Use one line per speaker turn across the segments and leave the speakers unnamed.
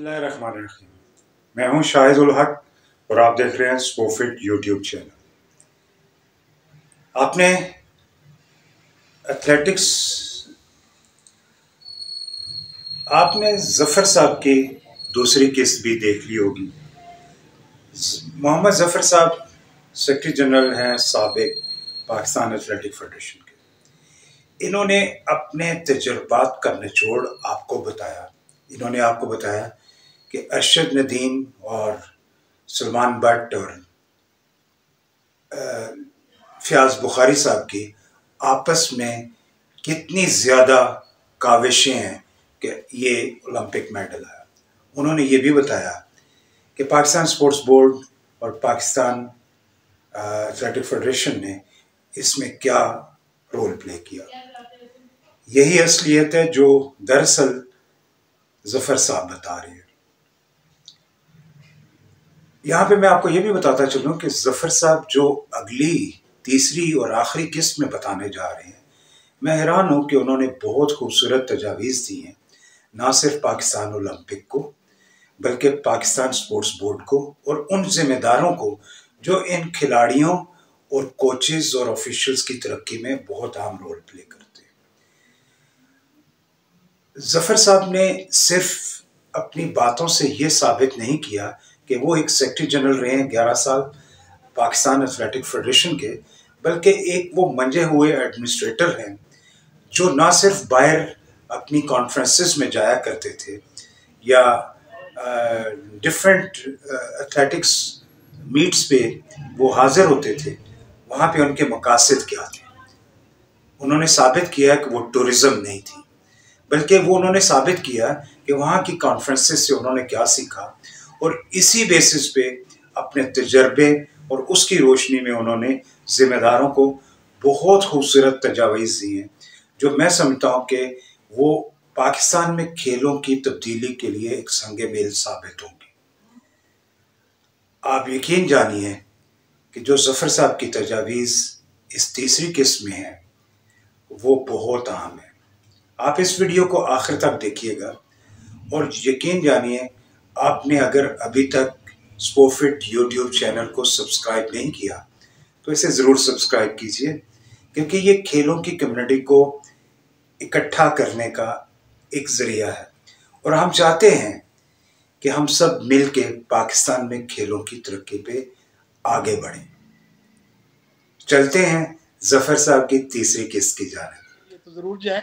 बिस्मिल्लाहिर्रहमानिर्रहीम। मैं हूं शाहिद उल हक और आप देख रहे हैं स्पोफिट यूट्यूब चैनल। आपने एथलेटिक्स आपने जफर साहब की दूसरी किस्त भी देख ली होगी। मोहम्मद जफर साहब सेक्रेटरी जनरल हैं साबिक पाकिस्तान एथलेटिक फेडरेशन के। इन्होंने अपने तजुर्बात का निचोड़ आपको बताया। इन्होंने आपको बताया कि अरशद नदीम और सलमान भट्ट और फयाज बुखारी साहब की आपस में कितनी ज़्यादा काविशें हैं कि ये ओलंपिक मेडल आया। उन्होंने ये भी बताया कि पाकिस्तान स्पोर्ट्स बोर्ड और पाकिस्तान एथलेटिक फेडरेशन ने इसमें क्या रोल प्ले किया। यही असलियत है जो दरअसल जफर साहब बता रहे हैं। यहाँ पे मैं आपको ये भी बताता चलूँ कि जफर साहब जो अगली तीसरी और आखिरी किस्त में बताने जा रहे हैं, मैं हैरान हूँ कि उन्होंने बहुत खूबसूरत तजावीज़ दी हैं, ना सिर्फ पाकिस्तान ओलंपिक को बल्कि पाकिस्तान स्पोर्ट्स बोर्ड को और उन जिम्मेदारों को जो इन खिलाड़ियों और कोचेज़ और ऑफिशियल्स की तरक्की में बहुत अहम रोल प्ले करते हैं। जफर साहब ने सिर्फ अपनी बातों से ये साबित नहीं किया कि वो एक सेक्रेटरी जनरल रहे हैं 11 साल पाकिस्तान एथलेटिक फेडरेशन के, बल्कि एक वो मंजे हुए एडमिनिस्ट्रेटर हैं जो ना सिर्फ बाहर अपनी कॉन्फ्रेंसेस में जाया करते थे या डिफरेंट एथलेटिक्स मीट्स पे वो हाजिर होते थे, वहाँ पे उनके मकासद क्या थे। उन्होंने साबित किया कि वो टूरिज़्म नहीं थी, बल्कि वो उन्होंने साबित किया कि वहाँ की कॉन्फ्रेंसेस से उन्होंने क्या सीखा और इसी बेसिस पे अपने तजर्बे और उसकी रोशनी में उन्होंने ज़िम्मेदारों को बहुत खूबसूरत तजावीज़ दी हैं, जो मैं समझता हूँ कि वो पाकिस्तान में खेलों की तब्दीली के लिए एक संगे मेल साबित होंगी। आप यकीन जानिए कि जो जफर साहब की तजावीज़ इस तीसरी किस्त में है वो बहुत अहम है। आप इस वीडियो को आखिर तक देखिएगा और यकीन जानिए, आपने अगर अभी तक स्पोफिट यूट्यूब चैनल को सब्सक्राइब नहीं किया तो इसे ज़रूर सब्सक्राइब कीजिए, क्योंकि ये खेलों की कम्युनिटी को इकट्ठा करने का एक ज़रिया है और हम चाहते हैं कि हम सब मिल के पाकिस्तान में खेलों की तरक्की पे आगे बढ़ें। चलते हैं जफर साहब की तीसरी किस्त की जानिब।
तो जरूर जाए।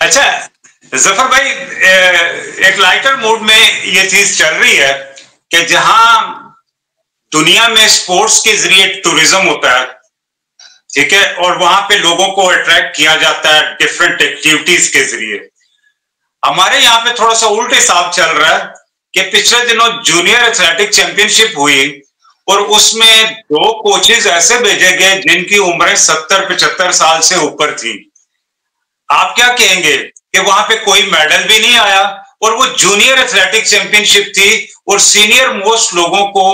अच्छा जफर भाई, एक लाइटर मूड में ये चीज चल रही है कि जहां दुनिया में स्पोर्ट्स के जरिए टूरिज्म होता है, ठीक है, और वहां पे लोगों को अट्रैक्ट किया जाता है डिफरेंट एक्टिविटीज के जरिए, हमारे यहाँ पे थोड़ा सा उल्टे हिसाब चल रहा है कि पिछले दिनों जूनियर एथलेटिक चैंपियनशिप हुई और उसमें 2 कोचेज ऐसे भेजे गए जिनकी उम्रें 70-75 साल से ऊपर थी। आप क्या कहेंगे कि वहां पे कोई मेडल भी नहीं आया और वो जूनियर एथलेटिक चैंपियनशिप थी और सीनियर मोस्ट लोगों को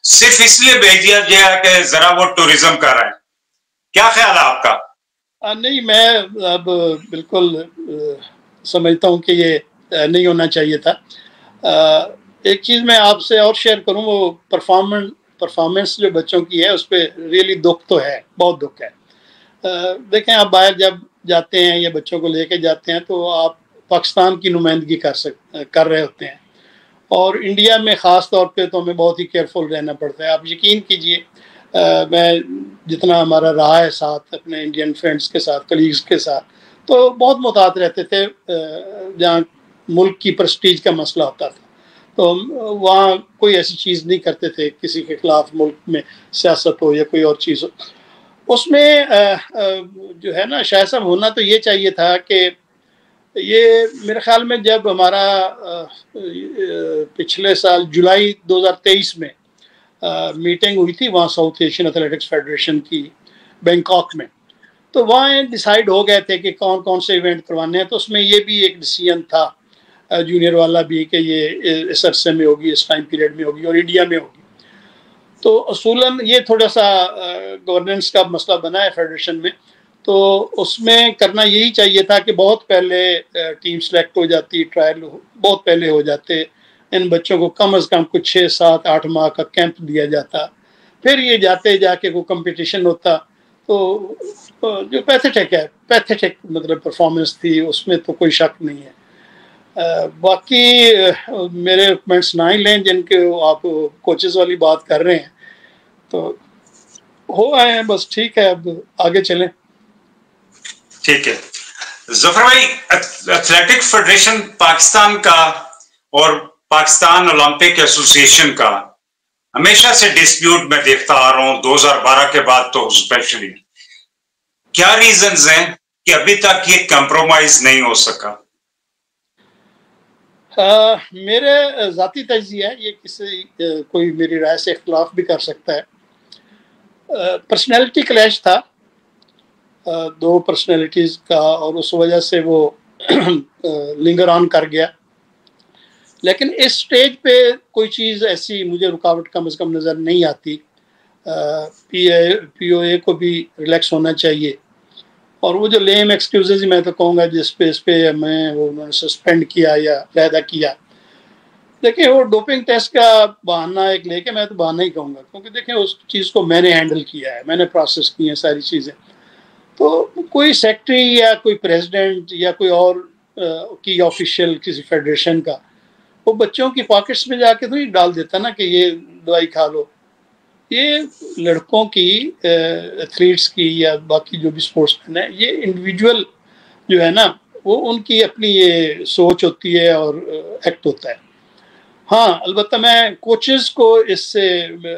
सिर्फ इसलिए भेज दिया गया कि जरा वो टूरिज्म कर रहे हैं। क्या ख्याल है आपका?
नहीं, मैं अब बिल्कुल समझता हूँ कि ये नहीं होना चाहिए था। एक चीज़ मैं आपसे और शेयर करूँ, वो परफॉर्मेंस जो बच्चों की है उस पर रियली दुख तो है, बहुत दुख है। देखें, आप बाहर जब जाते हैं या बच्चों को लेके जाते हैं तो आप पाकिस्तान की नुमाइंदगी कर रहे होते हैं, और इंडिया में ख़ास तौर पे तो हमें बहुत ही केयरफुल रहना पड़ता है। आप यकीन कीजिए, मैं जितना हमारा रहा है साथ अपने इंडियन फ्रेंड्स के साथ, कलीग्स के साथ, तो बहुत मुतात रहते थे। जहाँ मुल्क की प्रेस्टीज का मसला होता था तो वहाँ कोई ऐसी चीज़ नहीं करते थे, किसी के ख़िलाफ़ मुल्क में सियासत हो या कोई और चीज़ हो। उसमें जो है ना, शायद साहब, होना तो ये चाहिए था कि ये मेरे ख्याल में जब हमारा पिछले साल जुलाई 2023 में मीटिंग हुई थी वहाँ साउथ एशियन एथलेटिक्स फेडरेशन की बैंकॉक में, तो वहाँ डिसाइड हो गए थे कि कौन कौन से इवेंट करवाने हैं। तो उसमें ये भी एक डिसीजन था जूनियर वाला भी कि ये इस अरसे में होगी, इस टाइम पीरियड में होगी और इंडिया में होगी। तो असूलन ये थोड़ा सा गवर्नेंस का मसला बना है फेडरेशन में, तो उसमें करना यही चाहिए था कि बहुत पहले टीम सेलेक्ट हो जाती, ट्रायल बहुत पहले हो जाते, इन बच्चों को कम से कम कुछ 6, 7, 8 माह का कैंप दिया जाता, फिर ये जाते जाके कोई कंपटीशन होता। तो जो पैथेटिक मतलब परफॉर्मेंस थी, उसमें तो कोई शक नहीं है। बाकी मेरे कमेंट्स ना ही लें जिनके आप कोचेस वाली बात कर रहे हैं, तो हो आए हैं बस, ठीक है, अब आगे चलें।
ठीक है जफर भाई, एथलेटिक फेडरेशन पाकिस्तान का और पाकिस्तान ओलंपिक एसोसिएशन का हमेशा से डिस्प्यूट मैं देखता आ रहा हूं, 2012 के बाद तो स्पेशली। क्या रीजंस हैं कि अभी तक ये कंप्रोमाइज नहीं हो सका?
मेरे ज़ाती तज्ज़िया है, ये किसी कोई मेरी राय से इख्तलाफ भी कर सकता है। पर्सनैलिटी क्लैश था, दो पर्सनैलिटीज़ का, और उस वजह से वो लिंगर ऑन कर गया। लेकिन इस स्टेज पे कोई चीज़ ऐसी मुझे रुकावट कम से कम नज़र नहीं आती। POA को भी रिलैक्स होना चाहिए, और वो जो लेम एक्सक्यूजेज मैं तो कहूँगा जिस पे हमें वो उन्होंने सस्पेंड किया या पैदा किया, देखिए वो डोपिंग टेस्ट का बहाना एक लेके, मैं तो बहाना ही कहूँगा, क्योंकि देखें उस चीज़ को मैंने हैंडल किया है, मैंने प्रोसेस की है सारी चीज़ें। तो कोई सेक्रेटरी या कोई प्रेसिडेंट या कोई और की ऑफिशियल किसी फेडरेशन का वो बच्चों की पॉकेट्स में जाके तो ये डाल देता ना कि ये दवाई खा लो। ये लड़कों की, एथलीट्स की या बाकी जो भी स्पोर्ट्समैन है, ये इंडिविजुअल जो है ना, वो उनकी अपनी ये सोच होती है और एक्ट होता है। हाँ, अलबत्ता मैं कोचेस को इससे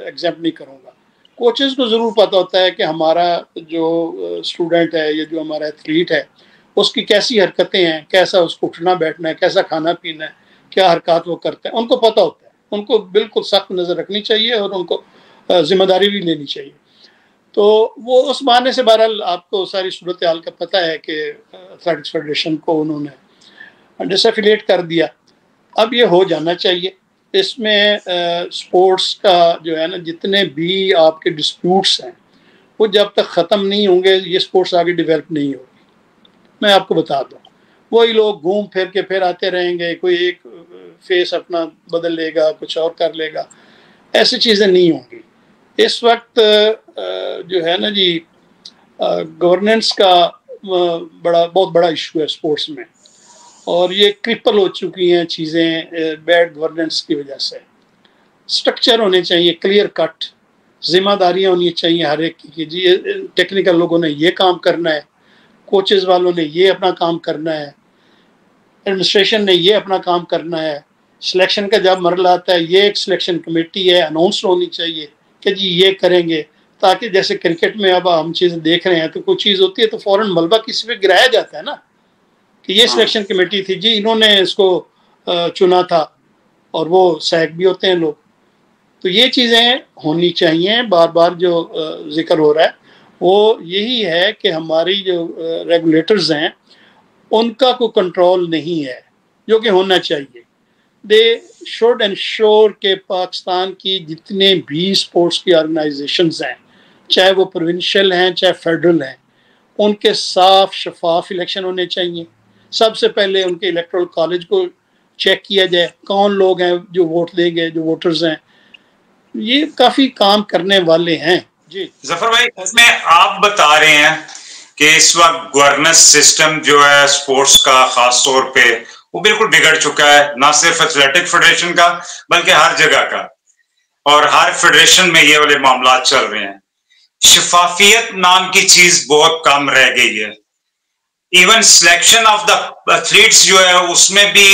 एग्जाम्प नहीं करूँगा। कोचेस को ज़रूर पता होता है कि हमारा जो स्टूडेंट है या जो हमारा एथलीट है उसकी कैसी हरकतें हैं, कैसा उसको उठना बैठना है, कैसा खाना पीना है, क्या हरकत वो करता है, उनको पता होता है। उनको बिल्कुल सख्त नज़र रखनी चाहिए और उनको जिम्मेदारी भी लेनी चाहिए। तो वो उस बहाने से बहरहाल आपको सारी सूरत हाल का पता है कि एथलेटिक्स फेडरेशन को उन्होंने डिसएफिलिएट कर दिया। अब ये हो जाना चाहिए। इसमें स्पोर्ट्स का जो है ना, जितने भी आपके डिस्प्यूट्स हैं वो जब तक ख़त्म नहीं होंगे ये स्पोर्ट्स आगे डेवलप नहीं होगी। मैं आपको बता दूँ, वही लोग घूम फिर के फिर आते रहेंगे, कोई एक फेस अपना बदल लेगा, कुछ और कर लेगा, ऐसी चीज़ें नहीं होंगी। इस वक्त जो है ना जी, गवर्नेंस का बहुत बड़ा इशू है स्पोर्ट्स में, और ये क्रिपल हो चुकी हैं चीज़ें बैड गवर्नेंस की वजह से। स्ट्रक्चर होने चाहिए, क्लियर कट जिम्मेदारियाँ होनी चाहिए हर एक की। जी टेक्निकल लोगों ने ये काम करना है, कोचेस वालों ने ये अपना काम करना है, एडमिनिस्ट्रेशन ने ये अपना काम करना है। सिलेक्शन का जब मरला आता है, ये एक सिलेक्शन कमेटी है, अनाउंस होनी चाहिए कि जी ये करेंगे, ताकि जैसे क्रिकेट में अब हम चीज़ें देख रहे हैं तो कोई चीज़ होती है तो फ़ौरन मलबा किसी पे गिराया जाता है ना कि ये सिलेक्शन कमेटी थी जी, इन्होंने इसको चुना था, और वो सैक भी होते हैं लोग। तो ये चीज़ें होनी चाहिए। बार बार जो जिक्र हो रहा है वो यही है कि हमारी जो रेगुलेटर्स हैं उनका कोई कंट्रोल नहीं है, जो कि होना चाहिए। दे शुड एंश्योर के पाकिस्तान की जितने भी स्पोर्ट्स की ऑर्गेनाइजेशंस हैं, चाहे वो प्रोविंशियल हैं चाहे फेडरल हैं, उनके साफ शफाफ इलेक्शन होने चाहिए। सबसे पहले उनके इलेक्टोरल कॉलेज को चेक किया जाए, कौन लोग हैं जो वोट देंगे, जो वोटर्स हैं। ये काफ़ी काम करने वाले हैं जी।
जफर भाई, इसमें आप बता रहे हैं कि इस वक्त गवर्नेंस सिस्टम जो है स्पोर्ट्स का खास तौर पे वो बिल्कुल बिगड़ चुका है, ना सिर्फ एथलेटिक फेडरेशन का बल्कि हर जगह का, और हर फेडरेशन में ये वाले मामला चल रहे हैं। शफाफियत नाम की चीज बहुत कम रह गई है। Even selection of the athletes जो है उसमें भी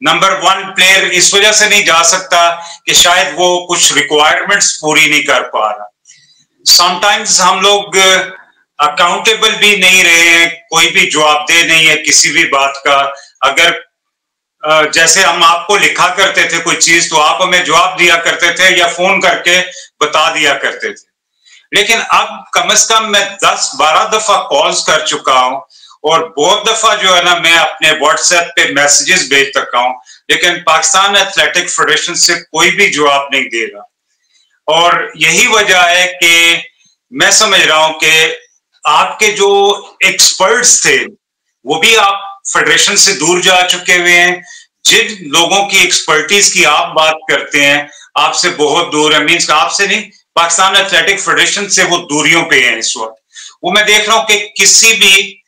नंबर 1 प्लेयर इस वजह से नहीं जा सकता कि शायद वो कुछ रिक्वायरमेंट्स पूरी नहीं कर पा रहा। समटाइम्स हम लोग अकाउंटेबल भी नहीं रहे हैं, कोई भी जवाबदेह नहीं है किसी भी बात का। अगर जैसे हम आपको लिखा करते थे कोई चीज तो आप हमें जवाब दिया करते थे या फोन करके बता दिया करते थे, लेकिन अब कम से कम मैं 10-12 दफा कॉल्स कर चुका हूं और बहुत दफा जो है ना मैं अपने व्हाट्सएप पे मैसेजेस भेज चुका हूं, लेकिन पाकिस्तान एथलेटिक फेडरेशन से कोई भी जवाब नहीं दे रहा। और यही वजह है कि मैं समझ रहा हूं कि आपके जो एक्सपर्ट्स थे वो भी आप फेडरेशन से दूर जा चुके हुए हैं, जिन लोगों की एक्सपर्टीज की आप बात करते हैं आपसे बहुत दूर है, मीन्स आपसे नहीं, पाकिस्तान एथलेटिक फेडरेशन से वो दूरियों पे है इस वक्त। वो मैं देख रहा हूं कि किसी भी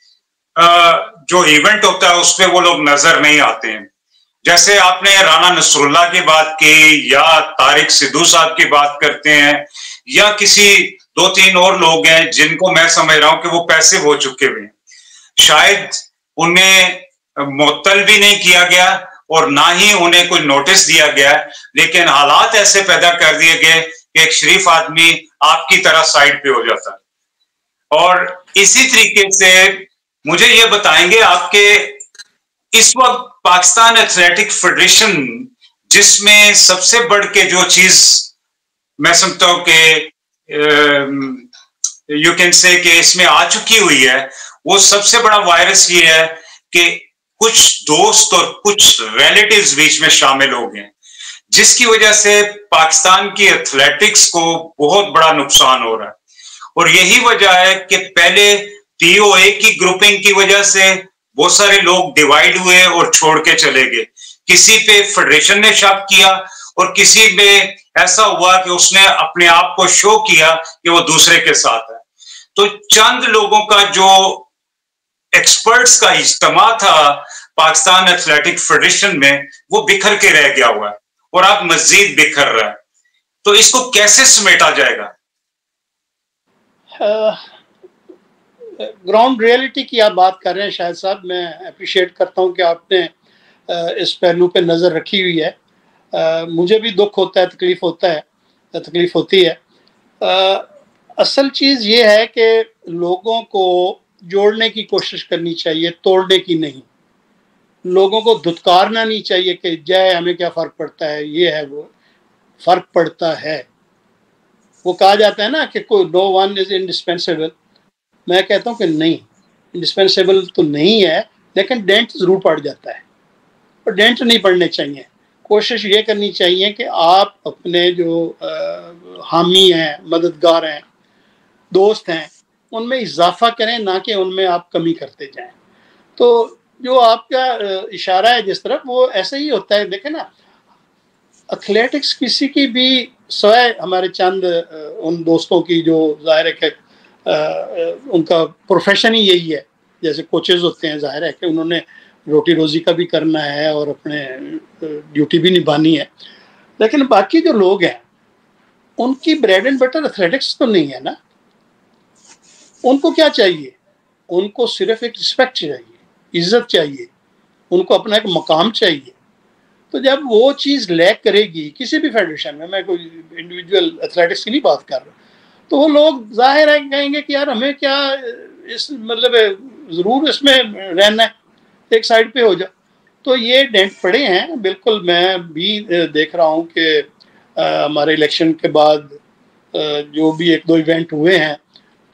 जो इवेंट होता है उसमें वो लोग नजर नहीं आते हैं। जैसे आपने राना नसरुल्लाह की बात की या तारिक सिद्धू साहब की बात करते हैं या किसी 2-3 और लोग हैं जिनको मैं समझ रहा हूं कि वो पैसे हो चुके हुए हैं, शायद उन्हें मुअत्तल भी नहीं किया गया और ना ही उन्हें कोई नोटिस दिया गया, लेकिन हालात ऐसे पैदा कर दिए गए कि एक शरीफ आदमी आपकी तरह साइड पे हो जाता है। और इसी तरीके से मुझे ये बताएंगे आपके इस वक्त पाकिस्तान एथलेटिक फेडरेशन, जिसमें सबसे बढ़ के जो चीज मैं समझता हूं कि यू कैन से कि इसमें आ चुकी हुई है, वो सबसे बड़ा वायरस ये है कि कुछ दोस्त और कुछ रिलेटिव्स बीच में शामिल हो गए, जिसकी वजह से पाकिस्तान की एथलेटिक्स को बहुत बड़ा नुकसान हो रहा है। और यही वजह है कि पहले टीओए की ग्रुपिंग की वजह से बहुत सारे लोग डिवाइड हुए और छोड़ के चले गए। किसी पे फेडरेशन ने शक किया और किसी में ऐसा हुआ कि उसने अपने आप को शो किया कि वो दूसरे के साथ है। तो चंद लोगों का जो एक्सपर्ट्स का इज्तिमा था पाकिस्तान एथलेटिक फेडरेशन में, वो बिखर के रह गया हुआ है और अब मजीद बिखर रहा है। तो इसको कैसे समेटा जाएगा?
ग्राउंड रियलिटी की आप बात कर रहे हैं शाहिद साहब, मैं अप्रिशिएट करता हूं कि आपने इस पहलू पे नज़र रखी हुई है। मुझे भी दुख होता है, तकलीफ होती है। असल चीज़ ये है कि लोगों को जोड़ने की कोशिश करनी चाहिए, तोड़ने की नहीं। लोगों को धुतकारना नहीं चाहिए कि जय हमें क्या फ़र्क पड़ता है, ये है वो। फ़र्क पड़ता है। वो कहा जाता है ना कि कोई नो वन इज़ इंडिस्पेंसेबल। मैं कहता हूँ कि नहीं, इंडिस्पेंसेबल तो नहीं है, लेकिन डेंट ज़रूर पड़ जाता है और डेंट नहीं पड़ने चाहिए। कोशिश ये करनी चाहिए कि आप अपने जो हामी हैं, मददगार हैं, दोस्त हैं, उनमें इजाफा करें, ना कि उनमें आप कमी करते जाएं। तो जो आपका इशारा है जिस तरफ, वो ऐसे ही होता है। देखें ना, एथलेटिक्स किसी की भी स्वयं हमारे चंद उन दोस्तों की जो ज़ाहिर है कि उनका प्रोफेशन ही यही है, जैसे कोचेज़ होते हैं, ज़ाहिर है कि उन्होंने रोटी रोज़ी का भी करना है और अपने ड्यूटी भी निभानी है। लेकिन बाकी जो लोग हैं उनकी ब्रेड एंड बटर एथलेटिक्स तो नहीं है ना। उनको क्या चाहिए? उनको सिर्फ एक रिस्पेक्ट चाहिए, इज्जत चाहिए, उनको अपना एक मकाम चाहिए। तो जब वो चीज़ लैक करेगी किसी भी फेडरेशन में, मैं कोई इंडिविजुअल एथलेटिक्स की नहीं बात कर रहा, तो वो लोग ज़ाहिर है कहेंगे कि यार हमें क्या इस मतलब ज़रूर इसमें रहना है, एक साइड पे हो जाओ। तो ये डेंट पड़े हैं बिल्कुल। मैं भी देख रहा हूँ कि हमारे इलेक्शन के बाद जो भी 1-2 इवेंट हुए हैं,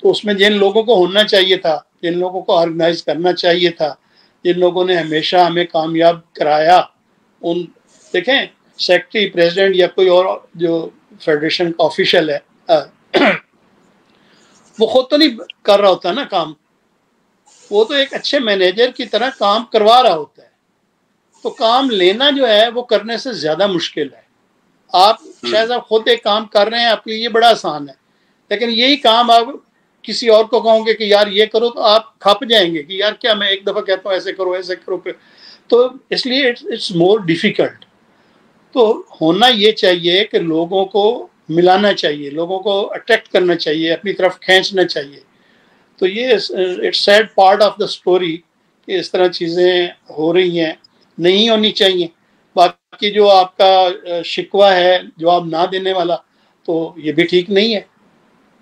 तो उसमें जिन लोगों को होना चाहिए था, जिन लोगों को ऑर्गेनाइज करना चाहिए था, जिन लोगों ने हमेशा हमें कामयाब कराया, उन देखें सेक्रेटरी, प्रेसिडेंट या कोई और जो फेडरेशन का ऑफिशियल है, वो खुद तो नहीं कर रहा होता ना काम, वो तो एक अच्छे मैनेजर की तरह काम करवा रहा होता है। तो काम लेना जो है वो करने से ज़्यादा मुश्किल है। आप शायद आप खुद एक काम कर रहे हैं, आपके लिए बड़ा आसान है, लेकिन यही काम आप किसी और को कहोगे कि यार ये करो, तो आप खप जाएंगे कि यार क्या मैं एक दफ़ा कहता हूँ ऐसे करो ऐसे करो, तो इसलिए इट्स मोर डिफ़िकल्ट। तो होना ये चाहिए कि लोगों को मिलाना चाहिए, लोगों को अट्रैक्ट करना चाहिए, अपनी तरफ खींचना चाहिए। तो ये it's sad part of the story कि इस तरह चीज़ें हो रही हैं, नहीं होनी चाहिए। बाकी जो आपका शिकवा है जवाब ना देने वाला, तो ये भी ठीक नहीं है।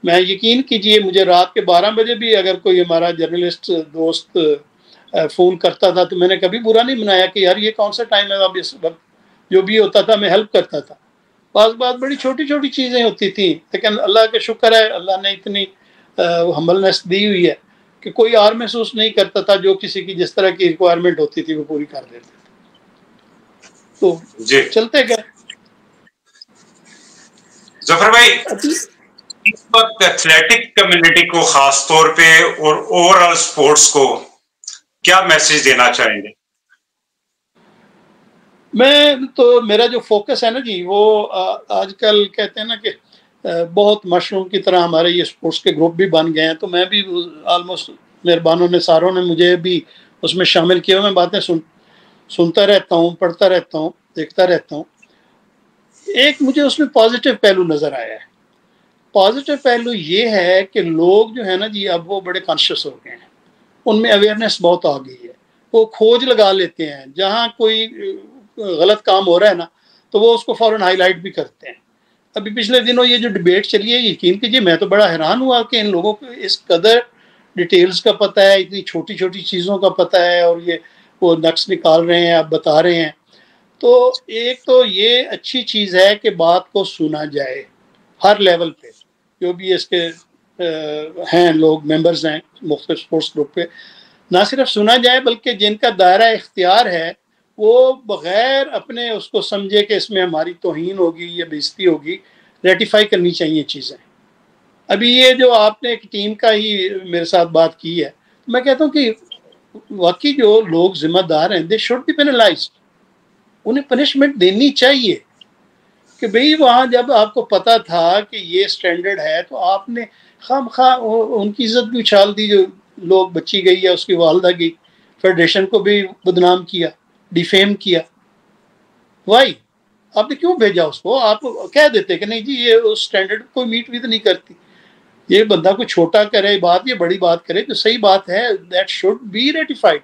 मैं यकीन कीजिए, मुझे रात के 12 बजे भी अगर कोई हमारा जर्नलिस्ट दोस्त फ़ोन करता था तो मैंने कभी बुरा नहीं मनाया कि यार ये कौन सा टाइम है, अब इस वक्त जो भी होता था मैं हेल्प करता था। बात बड़ी छोटी छोटी चीज़ें होती थी, लेकिन अल्लाह का शुक्र है, अल्लाह ने इतनी हम्बलनेस दी हुई है कि कोई और महसूस नहीं करता था, जो किसी की जिस तरह की रिक्वायरमेंट होती थी वो पूरी कर देते थे। तो चलते गए।
जफर भाई, इस वक्त एथलेटिक कम्युनिटी को खास तौर पे और ओवरऑल स्पोर्ट्स को क्या मैसेज देना चाहेंगे?
मैं तो मेरा जो फोकस है ना जी वो आजकल कहते हैं ना कि बहुत मशरूम की तरह हमारे ये स्पोर्ट्स के ग्रुप भी बन गए हैं, तो मैं भी ऑलमोस्ट मेहरबानों ने सारों ने मुझे भी उसमें शामिल किया। मैं बातें सुनता रहता हूँ, पढ़ता रहता हूँ, देखता रहता हूँ। एक मुझे उसमें पॉजिटिव पहलू नज़र आया है। पॉजिटिव पहलू ये है कि लोग जो है ना जी अब वो बड़े कॉन्शियस हो गए हैं, उनमें अवेयरनेस बहुत आ गई है। वो खोज लगा लेते हैं, जहाँ कोई गलत काम हो रहा है ना तो वो उसको फ़ौरन हाईलाइट भी करते हैं। अभी पिछले दिनों ये जो डिबेट चली है, यकीन कीजिए मैं तो बड़ा हैरान हुआ कि इन लोगों को इस कदर डिटेल्स का पता है, इतनी छोटी छोटी चीज़ों का पता है, और ये वो नक्श निकाल रहे हैं, आप बता रहे हैं। तो एक तो ये अच्छी चीज़ है कि बात को सुना जाए हर लेवल पे, जो भी इसके हैं लोग मेंबर्स हैं मुख्तलिफ स्पोर्ट्स ग्रुप पे, ना सिर्फ सुना जाए बल्कि जिनका दायरा इख्तियार है वो बगैर अपने उसको समझे कि इसमें हमारी तौहीन होगी या बेइज्जती होगी, रेटिफाई करनी चाहिए चीज़ें। अभी ये जो आपने एक टीम का ही मेरे साथ बात की है, मैं कहता हूँ कि वाकई जो लोग जिम्मेदार हैं दे शुड बी पेनलाइज्ड, उन्हें पनिशमेंट देनी चाहिए कि भाई वहाँ जब आपको पता था कि ये स्टैंडर्ड है तो आपने खामखा उनकी इज्जत भी उछाल दी। जो लोग बच्ची गई है उसकी वालदा की, फेडरेशन को भी बदनाम किया, डिफेम किया। वाई आपने क्यों भेजा उसको? आप कह देते कि नहीं जी ये उस स्टैंडर्ड को मीट भी तो नहीं करती, ये बंदा को छोटा करे बात या बड़ी बात करे तो सही बात है, दैट शुड बी रेटिफाइड।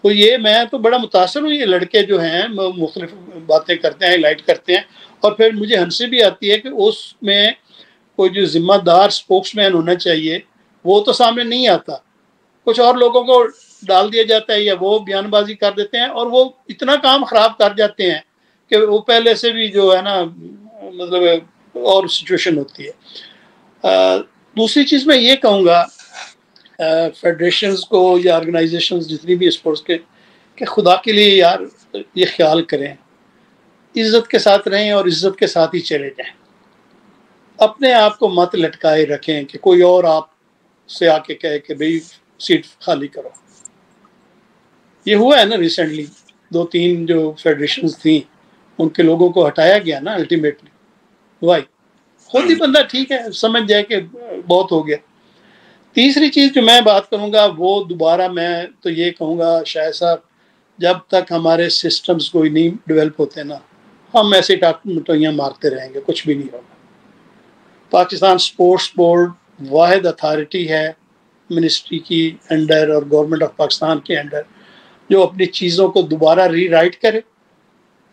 तो ये मैं तो बड़ा मुतासर हूँ, ये लड़के जो हैं मुख्तलिफ बातें करते हैं, हाईलाइट करते हैं, और फिर मुझे हंसी भी आती है कि उसमें कोई जो जिम्मेदार स्पोक्समैन होना चाहिए वो तो सामने नहीं आता, कुछ और लोगों को डाल दिया जाता है या वो बयानबाजी कर देते हैं और वो इतना काम ख़राब कर जाते हैं कि वो पहले से भी जो है ना मतलब और सिचुएशन होती है। दूसरी चीज़ मैं ये कहूँगा फेडरेशंस को या ऑर्गेनाइजेशंस जितनी भी स्पोर्ट्स के, कि खुदा के लिए यार ये ख्याल करें, इज़्ज़त के साथ रहें और इज़्ज़त के साथ ही चले जाएं। अपने आप को मत लटकाए रखें कि कोई और आप से आके कहे कि भाई सीट खाली करो। ये हुआ है ना रिसेंटली, 2-3 जो फेडरेशंस थी उनके लोगों को हटाया गया ना अल्टीमेटली। वाई खुद ही बंदा ठीक है समझ जाए कि बहुत हो गया। तीसरी चीज़ जो मैं बात करूँगा वो दोबारा मैं तो ये कहूँगा शायद साहब, जब तक हमारे सिस्टम्स कोई नहीं डेवलप होते ना हम ऐसे टाटमिटोइयाँ मारते रहेंगे, कुछ भी नहीं होगा। पाकिस्तान स्पोर्ट्स बोर्ड वाहिद अथॉरिटी है मिनिस्ट्री की अंडर और गवर्नमेंट ऑफ पाकिस्तान के अंडर जो अपनी चीज़ों को दोबारा रीराइट करे।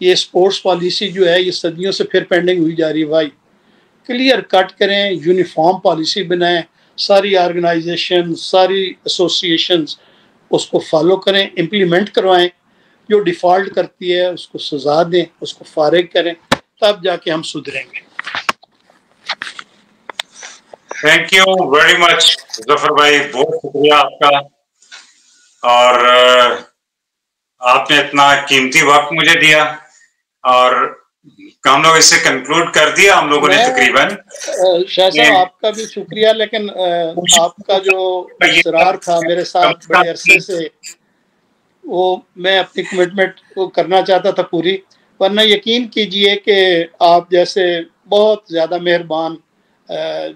ये स्पोर्ट्स पॉलिसी जो है ये सदियों से फिर पेंडिंग हुई जा रही है। भाई क्लियर कट करें, यूनिफॉर्म पॉलिसी बनाएं, सारी ऑर्गेनाइजेशन सारी एसोसिएशंस उसको फॉलो करें, इम्प्लीमेंट करवाएं। जो डिफ़ॉल्ट करती है उसको सज़ा दें, उसको फारिग करें, तब जाके हम सुधरेंगे।
Thank you very much Zafar भाई, बहुत शुक्रिया आपका। और आपने इतना कीमती वक्त मुझे दिया और हम लोग इसे कंक्लूड कर दिया हम लोगों ने तकरीबन।
शाह साहब आपका भी शुक्रिया, लेकिन आपका जो इसरार था मेरे साथ बड़े अरसे से, वो मैं अपनी कमिटमेंट को करना चाहता था पूरी, वरना यकीन कीजिए कि आप जैसे बहुत ज़्यादा मेहरबान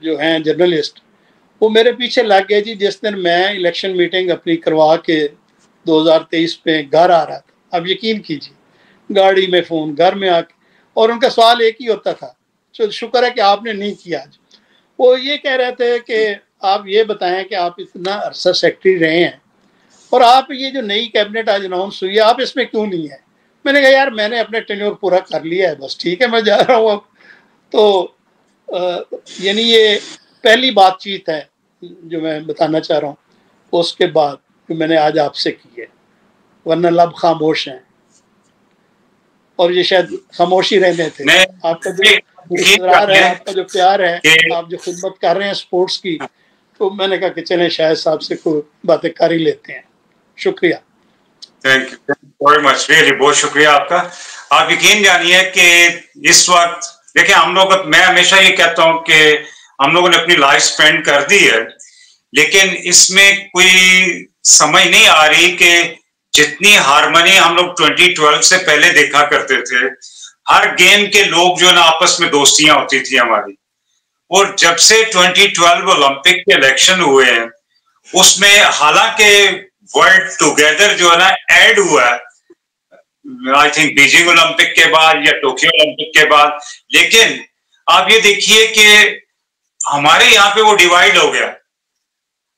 जो हैं जर्नलिस्ट वो मेरे पीछे लग गए जी। जिस दिन मैं इलेक्शन मीटिंग अपनी करवा के 2023 में घर आ रहा था, अब यकीन कीजिए गाड़ी में फ़ोन घर में आके, और उनका सवाल एक ही होता था, तो शुक्र है कि आपने नहीं किया आज। वो ये कह रहे थे कि आप ये बताएं कि आप इतना अरसा सेक्रेटरी रहे हैं और आप ये जो नई कैबिनेट आज अनाउंस हुई है आप इसमें क्यों नहीं है। मैंने कहा यार मैंने अपने टेन्योर पूरा कर लिया है, बस ठीक है मैं जा रहा हूँ अब। तो यानी ये पहली बातचीत है जो मैं बताना चाह रहा हूँ, उसके बाद जो मैंने आज आपसे की है, वरना लब खामोश हैं और ये शायद खामोशी रहने थे। आपका जो इसरार है, आपका जो प्यार है, आप जो खिदमत कर रहे हैं स्पोर्ट्स की, तो मैंने कहा कि चलें शायद साहब से कोई बातें कर ही लेते हैं। शुक्रिया।
Thank you very much, really बहुत शुक्रिया आपका। आप यकीन जानिए कि इस वक्त देखिए हम लोग, मैं हमेशा ये कहता हूँ कि हम लोगों ने अपनी लाइफ स्पेंड कर दी है, लेकिन इसमें कोई समझ नहीं आ रही कि जितनी हार्मनी हम लोग 2012 से पहले देखा करते थे, हर गेम के लोग जो ना आपस में दोस्तियां होती थी हमारी। और जब से 2012 ओलंपिक के इलेक्शन हुए हैं, उसमें हालांकि वर्ल्ड टुगेदर जो है ना ऐड हुआ है, आई थिंक बीजिंग ओलंपिक के बाद या टोक्यो ओलंपिक के बाद, लेकिन आप ये देखिए कि हमारे यहाँ पे वो डिवाइड हो गया।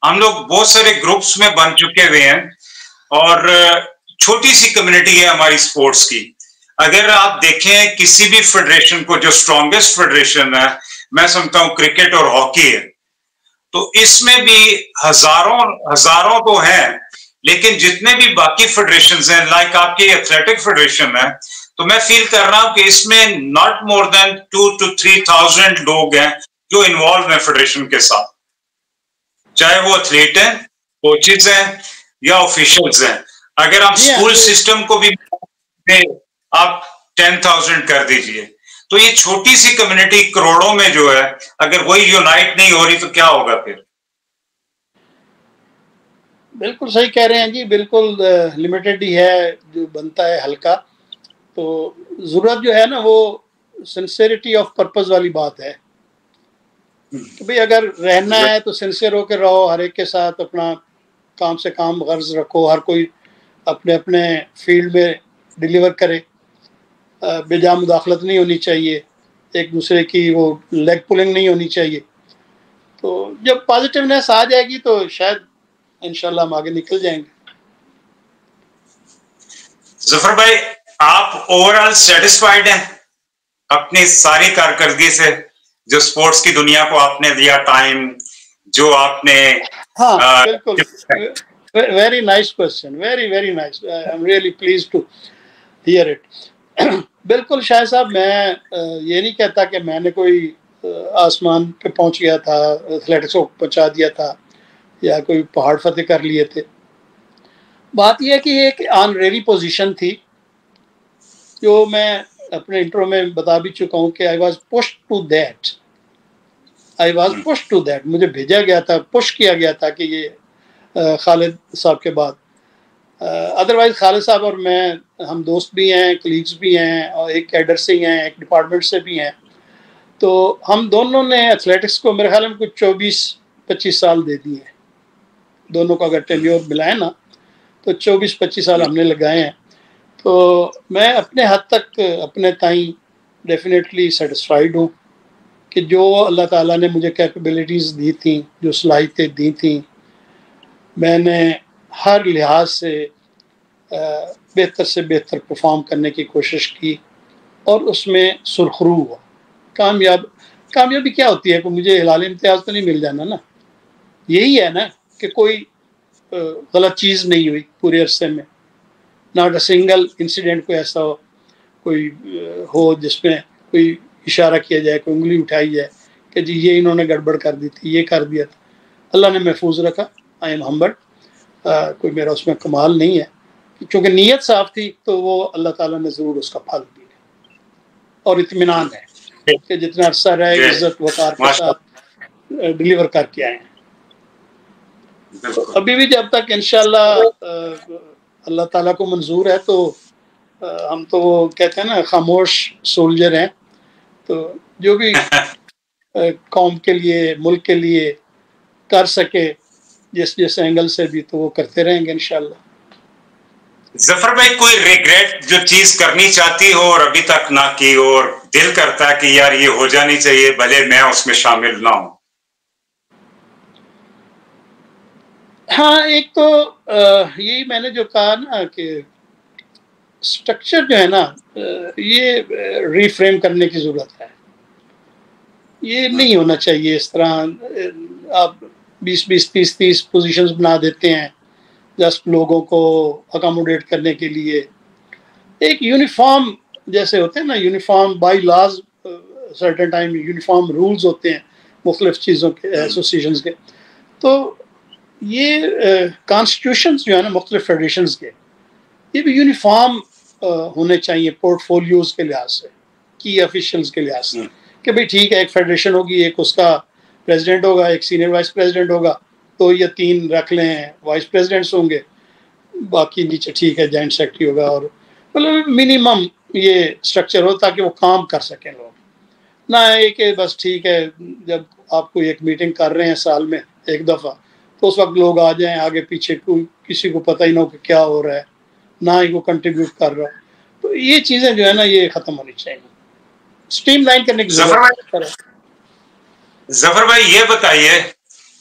हम लोग बहुत सारे ग्रुप्स में बन चुके हुए हैं और छोटी सी कम्युनिटी है हमारी स्पोर्ट्स की। अगर आप देखें किसी भी फेडरेशन को, जो स्ट्रॉन्गेस्ट फेडरेशन है मैं समझता हूं क्रिकेट और हॉकी है, तो इसमें भी हजारों तो हैं, लेकिन जितने भी बाकी फेडरेशंस हैं, लाइक आपकी एथलेटिक फेडरेशन है, तो मैं फील कर रहा हूं कि इसमें नॉट मोर देन 2,000 to 3,000 लोग हैं जो इन्वॉल्व हैं फेडरेशन के साथ, चाहे वो एथलीट हैं, कोचेज हैं या ऑफिशियल्स हैं। अगर आप स्कूल सिस्टम को भी आप 10,000 कर दीजिए, तो ये छोटी सी कम्युनिटी करोड़ों में जो है, अगर वही यूनाइट नहीं हो रही तो क्या होगा फिर?
बिल्कुल सही कह रहे हैं जी, बिल्कुल लिमिटेड ही है जो बनता है हल्का। तो जरूरत जो है ना वो सिंसेरिटी ऑफ पर्पस वाली बात है कि भाई अगर रहना है तो सिंसियर होकर रहो, हर एक के साथ अपना काम से काम गर्ज रखो, हर कोई अपने अपने फील्ड में डिलीवर करे, बेजा मुदाखलत नहीं होनी चाहिए, एक दूसरे की वो लेग पुलिंग नहीं होनी चाहिए। तो जब पॉजिटिवनेस आ जाएगी तो शायद इंशाल्लाह हम आगे निकल जाएंगे।
जफर भाई, आप ओवरऑल सेटिस्फाइड हैं अपनी सारी कारकर्दगी से, जो स्पोर्ट्स की दुनिया को आपने दिया टाइम, जो आपने?
हाँ बिल्कुल, very nice question, very nice, I am really pleased to hear it. बिल्कुल शायद साहब, मैं ये नहीं कहता कि मैंने कोई आसमान पे पहुंच गया था, एथलेटिक्स को पहुंचा दिया था या कोई पहाड़ फतेह कर लिए थे। बात यह है कि एक ऑनरेरी पोजीशन थी जो मैं अपने इंट्रो में बता भी चुका हूँ कि I was pushed to that, मुझे भेजा गया था, पुश किया गया था कि ये खालिद साहब के बाद। अदरवाइज खालिद साहब और मैं, हम दोस्त भी हैं, कलीग्स भी हैं, और एक कैडर से ही हैं, एक डिपार्टमेंट से भी हैं। तो हम दोनों ने एथलेटिक्स को मेरे ख्याल में कुछ 24-25 साल दे दिए हैं, दोनों का अगर टेन्योर मिलाए ना तो 24-25 साल हमने लगाए हैं। तो मैं अपने हद तक अपने ताईं डेफिनेटली सेटिस्फाइड हूँ कि जो अल्लाह ताला ने मुझे कैपेबिलिटीज़ दी थी, जो सलाहियतें दी थी, मैंने हर लिहाज से बेहतर से बेहतर परफॉर्म करने की कोशिश की और उसमें सुरखरू हुआ। कामयाबी क्या होती है? कि मुझे हिलाल इम्तियाज़ तो नहीं मिल जाना ना, यही है ना कि कोई गलत चीज़ नहीं हुई पूरे अरसे में, नॉट अ सिंगल इंसिडेंट कोई ऐसा हो जिसमें कोई इशारा किया जाए, कोई उंगली उठाई जाए कि जी ये इन्होंने गड़बड़ कर दी थी, ये कर दिया था। अल्लाह ने महफूज रखा, आई एम हम्बल्ड, कोई मेरा उसमें कमाल नहीं है, क्योंकि नीयत साफ थी तो वो अल्लाह ताला ने ज़रूर उसका फल दिया। और इत्मीनान है कि जितना अरसा रहे इज्जत वकार के साथ डिलीवर करके आए हैं। तो अभी भी जब तक इंशाल्लाह अल्लाह ताला को मंजूर है तो हम तो वो कहते हैं ना खामोश सोल्जर हैं, तो जो भी कौम के लिए, मुल्क के लिए कर सके जिस एंगल से भी, तो वो करते रहेंगे इंशाल्लाह।
जफर भाई, कोई रिग्रेट जो चीज करनी चाहती हो और अभी तक ना की हो और दिल करता है कि यार ये हो जानी चाहिए भले मैं उसमें शामिल ना हूं?
हाँ, एक तो यही मैंने जो कहा ना कि स्ट्रक्चर जो है ना, ये रिफ्रेम करने की ज़रूरत है। ये नहीं होना चाहिए इस तरह आप 20-20, 30-30 पोजीशंस बना देते हैं जस्ट लोगों को अकोमोडेट करने के लिए। एक यूनिफॉर्म जैसे होते हैं ना, uniform by laws, certain time uniform rules होते हैं मुख्तलिफ चीज़ों के, एसोसिएशंस के। तो ये कॉन्स्टिट्यूशंस जो है ना मुख्तलिफ फेडरेशंस के, ये भी यूनिफॉर्म होने चाहिए पोर्टफोलियोज के लिहाज से, की ऑफिशियल्स के लिहाज से, कि भाई ठीक है एक फेडरेशन होगी, एक उसका प्रेसिडेंट होगा, एक सीनियर वाइस प्रेसिडेंट होगा, 2 या 3 रख लें वाइस प्रेसिडेंट्स होंगे, बाकी नीचे ठीक है, जॉइंट सेक्रेटरी होगा, और मतलब मिनिमम ये स्ट्रक्चर हो ताकि वो काम कर सकें लोग। ना है कि बस ठीक है जब आप कोई एक मीटिंग कर रहे हैं साल में एक दफ़ा, तो उस वक्त लोग आ जाएं, आगे पीछे कोई किसी को पता ही ना हो कि क्या हो रहा है, ना ही वो कंट्रीब्यूट कर रहा है। तो ये चीज़ें जो है ना ये ख़त्म होनी चाहिए, स्ट्रीमलाइन करने की जरूरत है।
जफर भाई ये बताइए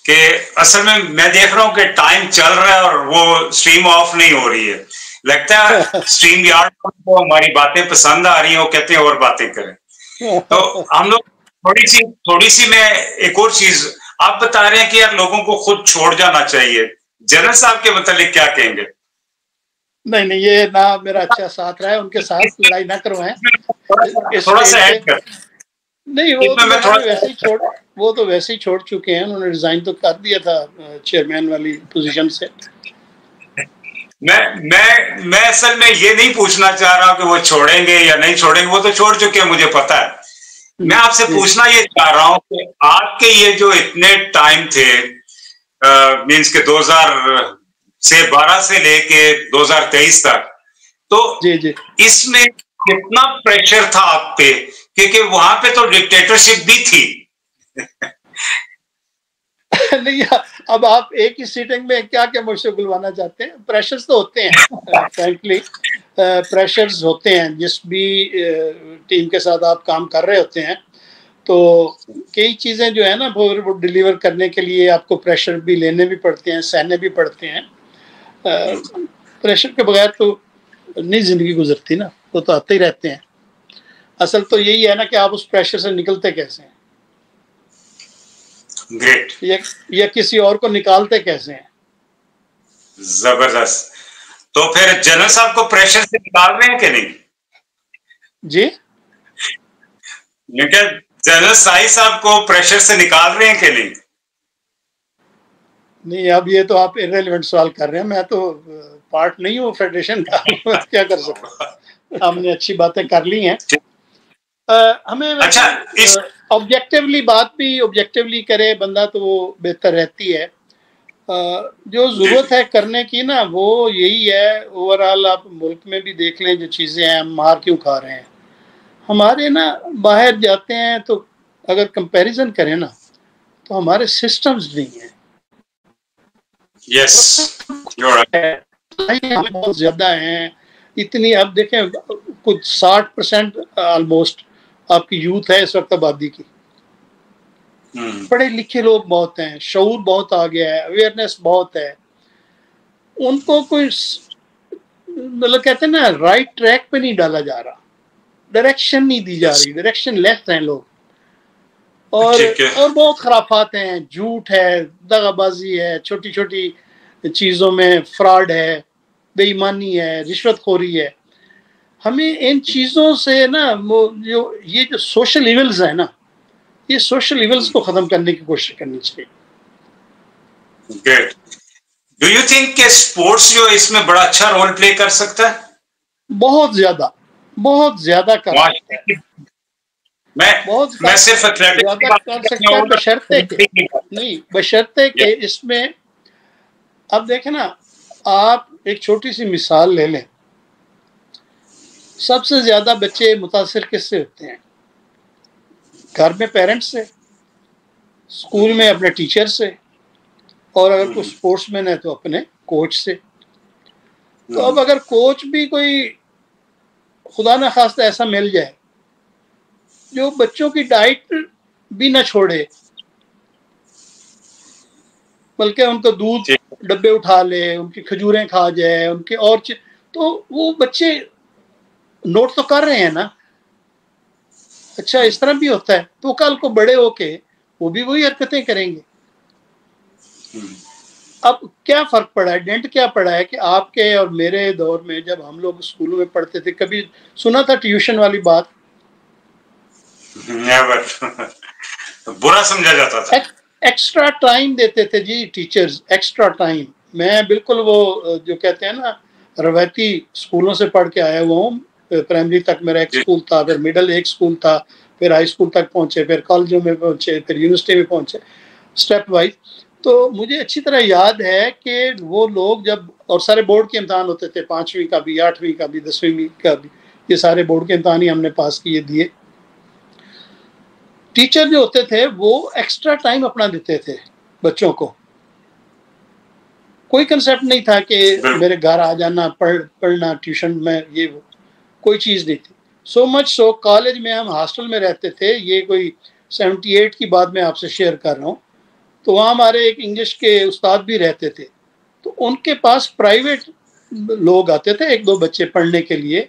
कि असल में मैं देख रहा हूँ कि टाइम चल रहा है और वो स्ट्रीम ऑफ नहीं हो रही है। लगता है स्ट्रीम यार्ड को हमारी बातें पसंद आ रही हैं, वो कहते हैं और बातें करें। तो हम लोग थोड़ी सी मैं एक और चीज आप बता रहे हैं कि यार लोगों को खुद छोड़ जाना चाहिए। जनरल साहब के मतलब क्या कहेंगे?
नहीं नहीं, ये ना मेरा अच्छा साथ रहा है, उनके साथ लड़ाई ना करवाएं।
थोड़ा सा ऐड कर।
नहीं वो तो वैसे ही छोड़ चुके हैं, उन्होंने रिजाइन तो कर दिया था चेयरमैन वाली पोजीशन से।
मैं असल में ये नहीं पूछना चाह रहा हूं कि वो छोड़ेंगे या नहीं छोड़ेंगे, वो तो छोड़ चुके हैं, मुझे पता है। मैं आपसे पूछना ये चाह रहा हूं कि आपके ये जो इतने टाइम थे, मींस के 2012 से लेके 2023 तक, तो
जी।
इसमें कितना प्रेशर था आप पे, क्योंकि वहां पे तो डिक्टेटरशिप भी थी।
नहीं, अब आप एक ही सीटिंग में क्या क्या मुझसे बुलवाना चाहते हैं? प्रेशर्स तो होते हैं, फ्रैंकली प्रेशर्स होते हैं जिस भी टीम के साथ आप काम कर रहे होते हैं। तो कई चीज़ें जो है ना वो डिलीवर करने के लिए आपको प्रेशर भी लेने भी पड़ते हैं, सहने भी पड़ते हैं। प्रेशर के बगैर तो नहीं ज़िंदगी गुजरती ना, वो तो आते ही रहते हैं। असल तो यही है ना कि आप उस प्रेशर से निकलते कैसे हैं,
ग्रेट,
या किसी और को निकालते कैसे हैं।
जबरदस्त। तो फिर जनरल साहब को प्रेशर से निकाल रहे हैं कि नहीं?
जी,
जनरल साई साहब को प्रेशर से निकाल रहे हैं कि नहीं?
नहीं, अब ये तो आप इररिलेवेंट सवाल कर रहे हैं। मैं तो पार्ट नहीं हूँ फेडरेशन का, क्या कर सकता। हमने अच्छी बातें कर ली हैं। हमें
अच्छा,
ऑब्जेक्टिवली बात भी ऑब्जेक्टिवली करे बंदा तो वो बेहतर रहती है। जो ज़रूरत है करने की ना वो यही है। ओवरऑल आप मुल्क में भी देख लें जो चीज़ें हैं, हम मार क्यों खा रहे हैं। हमारे ना बाहर जाते हैं तो अगर कंपैरिजन करें ना तो हमारे सिस्टम्स नहीं हैं।
यस,
बहुत ज़्यादा हैं इतनी। अब देखें कुछ 60% ऑलमोस्ट आपकी यूथ है इस वक्त आबादी की। पढ़े लिखे लोग बहुत हैं, शऊर बहुत आ गया है, अवेयरनेस बहुत है। उनको कोई मतलब कहते हैं ना राइट ट्रैक पे नहीं डाला जा रहा, डायरेक्शन नहीं दी जा रही, डायरेक्शन लेफ्ट हैं लोग। और बहुत खराफात हैं, झूठ है, दगाबाजी है, छोटी छोटी चीज़ों में फ्रॉड है, बेईमानी है, रिश्वतखोरी है। हमें इन चीज़ों से ना वो जो सोशल इविल्स है ना, ये सोशल इविल्स को ख़त्म करने की कोशिश करनी चाहिए।
ग्रेट। डू यू थिंक कि स्पोर्ट्स जो इसमें बड़ा अच्छा रोल प्ले कर सकता है?
बहुत ज़्यादा कर सकता है।
मैं सिर्फ
बशर्ते के इसमें अब देखें ना, आप एक छोटी सी मिसाल ले लें। सबसे ज़्यादा बच्चे मुतासिर किससे होते हैं? घर में पेरेंट्स से, स्कूल में अपने टीचर से, और अगर कोई स्पोर्ट्समैन है तो अपने कोच से। तो अब अगर कोच भी कोई खुदा न खास्ता ऐसा मिल जाए जो बच्चों की डाइट भी ना छोड़े, बल्कि उनको दूध डब्बे उठा ले, उनकी खजूरें खा जाए, उनके और तो वो बच्चे नोट तो कर रहे हैं ना, अच्छा इस तरह भी होता है। तो कल को बड़े होके वो भी वही हरकतें करेंगे। अब क्या फर्क पड़ा है, डेंट क्या पड़ा है कि आपके और मेरे दौर में जब हम लोग स्कूलों में पढ़ते थे, कभी सुना था ट्यूशन वाली बात?
बुरा समझा जाता था।
एक्स्ट्रा टाइम देते थे जी टीचर्स, एक्स्ट्रा टाइम। मैं बिल्कुल वो जो कहते हैं ना रवायती स्कूलों से पढ़ के आया हुआ हूँ। प्राइमरी तक मेरा एक स्कूल था, फिर मिडिल एक स्कूल था, फिर हाई स्कूल तक पहुँचे, फिर कॉलेजों में पहुँचे, फिर यूनिवर्सिटी में पहुँचे, स्टेप वाइज। तो मुझे अच्छी तरह याद है कि वो लोग जब, और सारे बोर्ड के इम्तहान होते थे, 5वीं का भी, 8वीं का भी, 10वीं का भी, ये सारे बोर्ड के इम्तहान ही हमने पास किए दिए। टीचर जो होते थे वो एक्स्ट्रा टाइम अपना देते थे बच्चों को। कोई कंसेप्ट नहीं था कि मेरे घर आ जाना, पढ़ना ट्यूशन में, ये कोई चीज़ नहीं थी। सो मच सो कॉलेज में हम हॉस्टल में रहते थे, ये कोई 78 की बात मैं आपसे शेयर कर रहा हूँ। तो वहाँ हमारे एक इंग्लिश के उस्ताद भी रहते थे, तो उनके पास प्राइवेट लोग आते थे, 1-2 बच्चे पढ़ने के लिए।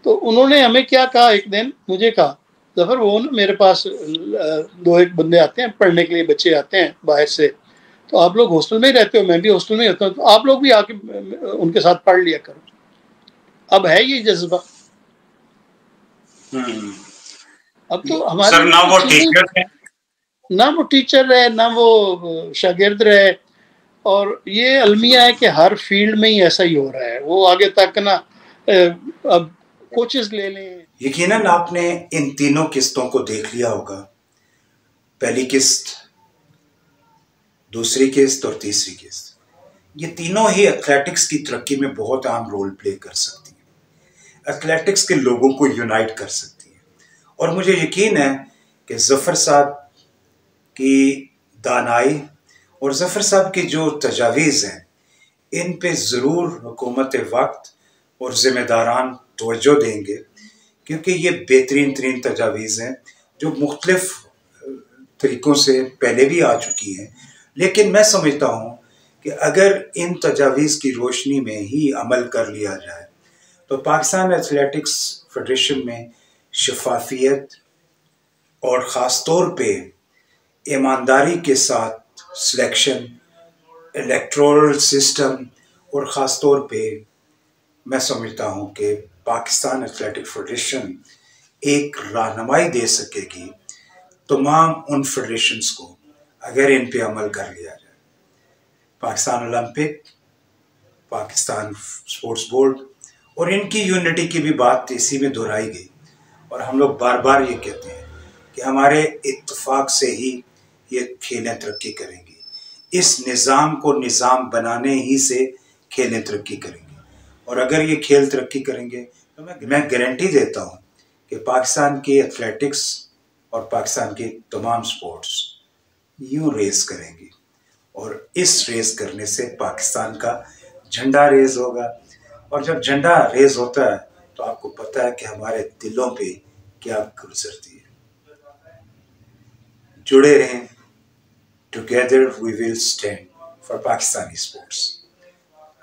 तो उन्होंने हमें क्या कहा, एक दिन मुझे कहा, जफर वो ना मेरे पास 2-1 बंदे आते हैं पढ़ने के लिए, बच्चे आते हैं बाहर से, तो आप लोग हॉस्टल में ही रहते हो, मैं भी हॉस्टल में ही रहता हूँ, तो आप लोग भी आके उनके साथ पढ़ लिया करो। अब है ये जज्बा। अब तो हमारे
सर ना वो टीचर है,
ना वो टीचर रहे, ना वो शागिर्द रहे, और ये अलमिया है कि हर फील्ड में ही ऐसा ही हो रहा है। वो आगे तक ना अब कोचेस ले लें।
यकीनन आपने इन तीनों किस्तों को देख लिया होगा, पहली किस्त, दूसरी किस्त और तीसरी किस्त। ये तीनों ही एथलेटिक्स की तरक्की में बहुत अहम रोल प्ले कर सकती हैं, एथलेटिक्स के लोगों को यूनाइट कर सकती हैं। और मुझे यकीन है कि ज़फ़र साहब की दानाई और ज़फ़र साहब की जो तजावीज़ हैं, इन पे ज़रूर हुकूमत वक्त और ज़िम्मेदारान तवज्जो देंगे, क्योंकि ये बेहतरीन तरीन तजावीज़ हैं जो मुख्तलिफ तरीक़ों से पहले भी आ चुकी हैं। लेकिन मैं समझता हूँ कि अगर इन तजावीज़ की रोशनी में ही अमल कर लिया जाए तो पाकिस्तान एथलेटिक्स फेडरेशन में शफाफियत और ख़ास तौर पे ईमानदारी के साथ सिलेक्शन, इलेक्टोरल सिस्टम, और ख़ास तौर पे मैं समझता हूँ कि पाकिस्तान एथलेटिक फेडरेशन एक रहनुमाई दे सकेगी तमाम उन फेडरेशंस को, अगर इन पे अमल कर लिया जाए। Pakistan Olympic, Pakistan sports board और इनकी यूनिटी की भी बात इसी में दोहराई गई, और हम लोग बार बार ये कहते हैं कि हमारे इत्तेफाक से ही ये खेलें तरक्की करेंगी। इस निज़ाम को निज़ाम बनाने ही से खेलें तरक्की करेंगी, और अगर ये खेल तरक्की करेंगे तो मैं गारंटी देता हूँ कि पाकिस्तान की एथलेटिक्स और पाकिस्तान की तमाम स्पोर्ट्स यूँ रेस करेंगी, और इस रेस करने से पाकिस्तान का झंडा रेज होगा। और जब झंडा रेज होता है तो आपको पता है कि हमारे दिलों पे क्या गुजरती है। जुड़े रहें, together we will stand for Pakistani sports.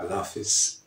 Allah हाफिज़।